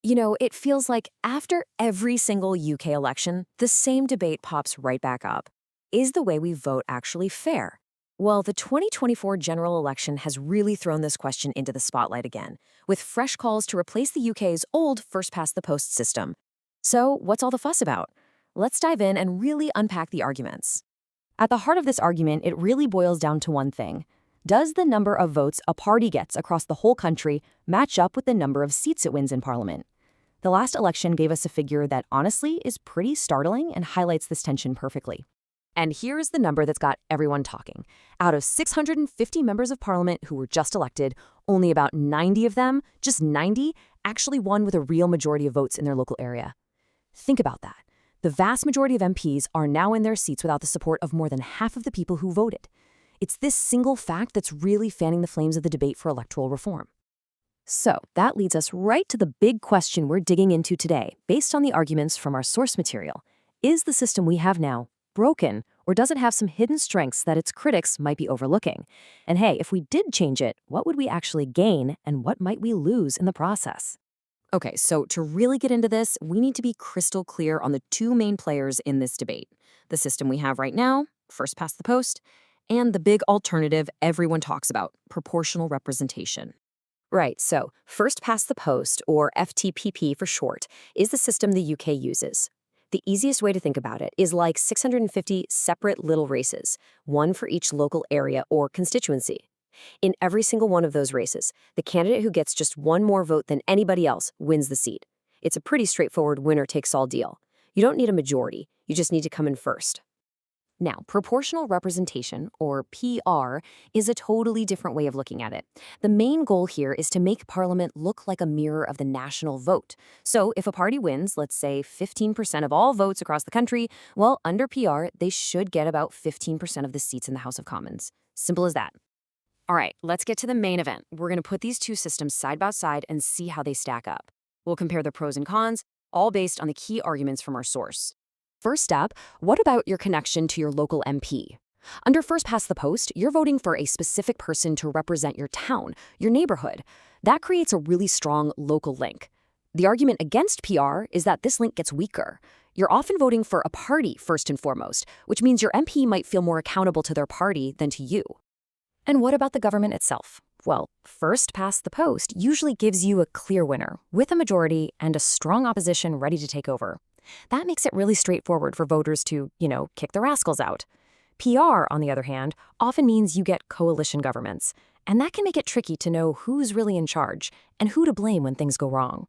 It feels like after every single UK election, the same debate pops right back up. Is the way we vote actually fair? Well, the 2024 general election has really thrown this question into the spotlight again, with fresh calls to replace the UK's old first-past-the-post system. So, what's all the fuss about? Let's dive in and really unpack the arguments. At the heart of this argument, it really boils down to one thing. Does the number of votes a party gets across the whole country match up with the number of seats it wins in Parliament? The last election gave us a figure that honestly is pretty startling and highlights this tension perfectly. And here's the number that's got everyone talking. Out of 650 members of Parliament who were just elected, only about 90 of them, just 90, actually won with a real majority of votes in their local area. Think about that. The vast majority of MPs are now in their seats without the support of more than half of the people who voted. It's this single fact that's really fanning the flames of the debate for electoral reform. So that leads us right to the big question we're digging into today, based on the arguments from our source material. Is the system we have now broken, or does it have some hidden strengths that its critics might be overlooking? And hey, if we did change it, what would we actually gain, and what might we lose in the process? Okay, so to really get into this, we need to be crystal clear on the two main players in this debate. The system we have right now, first past the post, and the big alternative everyone talks about, proportional representation. Right, so first past the post, or FTPP for short, is the system the UK uses. The easiest way to think about it is like 650 separate little races, one for each local area or constituency. In every single one of those races, the candidate who gets just one more vote than anybody else wins the seat. It's a pretty straightforward winner-takes-all deal. You don't need a majority, you just need to come in first. Now, proportional representation, or PR, is a totally different way of looking at it. The main goal here is to make Parliament look like a mirror of the national vote. So if a party wins, let's say 15% of all votes across the country, well, under PR, they should get about 15% of the seats in the House of Commons. Simple as that. All right, let's get to the main event. We're going to put these two systems side by side and see how they stack up. We'll compare the pros and cons, all based on the key arguments from our source. First up, what about your connection to your local MP? Under first past the post, you're voting for a specific person to represent your town, your neighborhood. That creates a really strong local link. The argument against PR is that this link gets weaker. You're often voting for a party first and foremost, which means your MP might feel more accountable to their party than to you. And what about the government itself? Well, first past the post usually gives you a clear winner, with a majority and a strong opposition ready to take over. That makes it really straightforward for voters to, kick the rascals out. PR, on the other hand, often means you get coalition governments, and that can make it tricky to know who's really in charge and who to blame when things go wrong.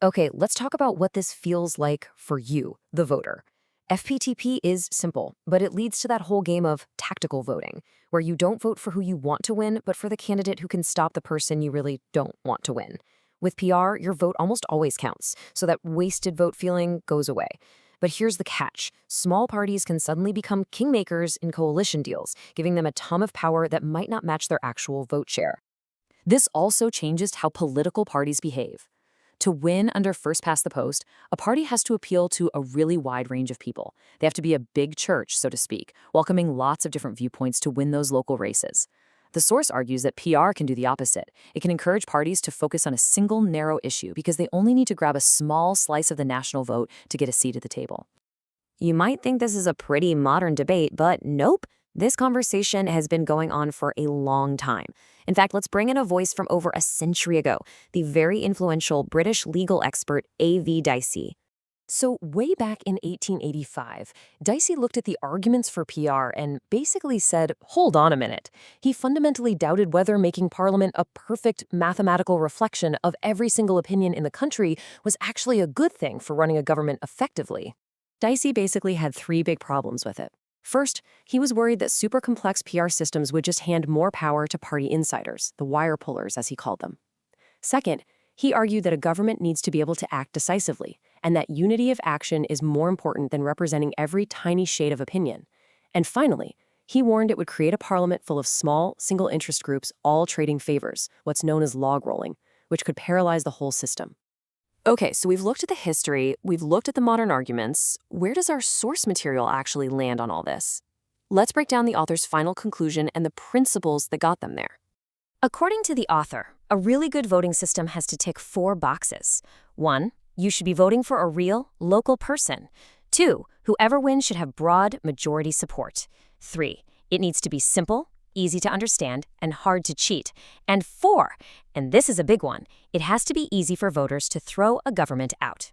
Okay, let's talk about what this feels like for you, the voter. FPTP is simple, but it leads to that whole game of tactical voting, where you don't vote for who you want to win, but for the candidate who can stop the person you really don't want to win. With PR, your vote almost always counts, so that wasted vote feeling goes away. But here's the catch. Small parties can suddenly become kingmakers in coalition deals, giving them a ton of power that might not match their actual vote share. This also changes how political parties behave. To win under first past the post, a party has to appeal to a really wide range of people. They have to be a big church, so to speak, welcoming lots of different viewpoints to win those local races. The source argues that PR can do the opposite. It can encourage parties to focus on a single narrow issue because they only need to grab a small slice of the national vote to get a seat at the table. You might think this is a pretty modern debate, but nope. This conversation has been going on for a long time. In fact, let's bring in a voice from over a century ago, the very influential British legal expert A.V. Dicey. So way back in 1885, Dicey looked at the arguments for PR and basically said, hold on a minute. He fundamentally doubted whether making Parliament a perfect mathematical reflection of every single opinion in the country was actually a good thing for running a government effectively. Dicey basically had three big problems with it. First, he was worried that super complex PR systems would just hand more power to party insiders, the wire pullers as he called them. Second, he argued that a government needs to be able to act decisively, and that unity of action is more important than representing every tiny shade of opinion. And finally, he warned it would create a parliament full of small, single-interest groups all trading favors, what's known as log rolling, which could paralyze the whole system. Okay, so we've looked at the history, we've looked at the modern arguments. Where does our source material actually land on all this? Let's break down the author's final conclusion and the principles that got them there. According to the author, a really good voting system has to tick 4 boxes. 1. You should be voting for a real, local person. 2. Whoever wins should have broad majority support. 3. It needs to be simple, easy to understand, and hard to cheat. And 4, and this is a big one, it has to be easy for voters to throw a government out.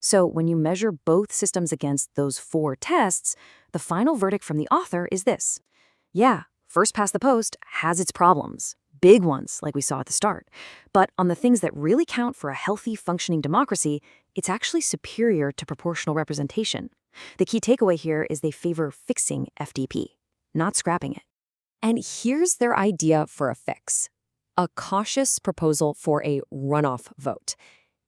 So when you measure both systems against those 4 tests, the final verdict from the author is this. Yeah, first past the post has its problems. Big ones, like we saw at the start. But on the things that really count for a healthy, functioning democracy, it's actually superior to proportional representation. The key takeaway here is they favor fixing FTP, not scrapping it. And here's their idea for a fix. A cautious proposal for a runoff vote.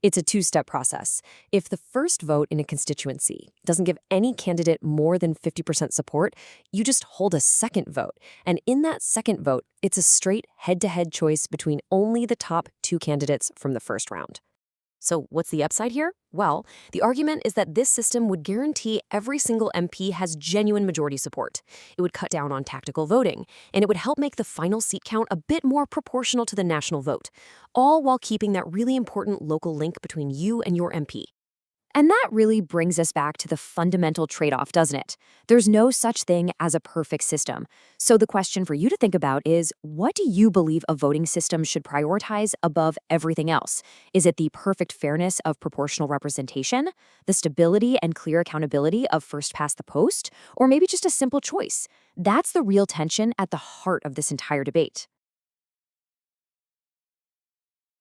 It's a 2-step process. If the first vote in a constituency doesn't give any candidate more than 50% support, you just hold a second vote. And in that second vote, it's a straight head-to-head choice between only the top 2 candidates from the first round. So what's the upside here? Well, the argument is that this system would guarantee every single MP has genuine majority support. It would cut down on tactical voting, and it would help make the final seat count a bit more proportional to the national vote, all while keeping that really important local link between you and your MP. And that really brings us back to the fundamental trade-off, doesn't it? There's no such thing as a perfect system. So the question for you to think about is, what do you believe a voting system should prioritize above everything else? Is it the perfect fairness of proportional representation, the stability and clear accountability of first past the post, or maybe just a simple choice? That's the real tension at the heart of this entire debate.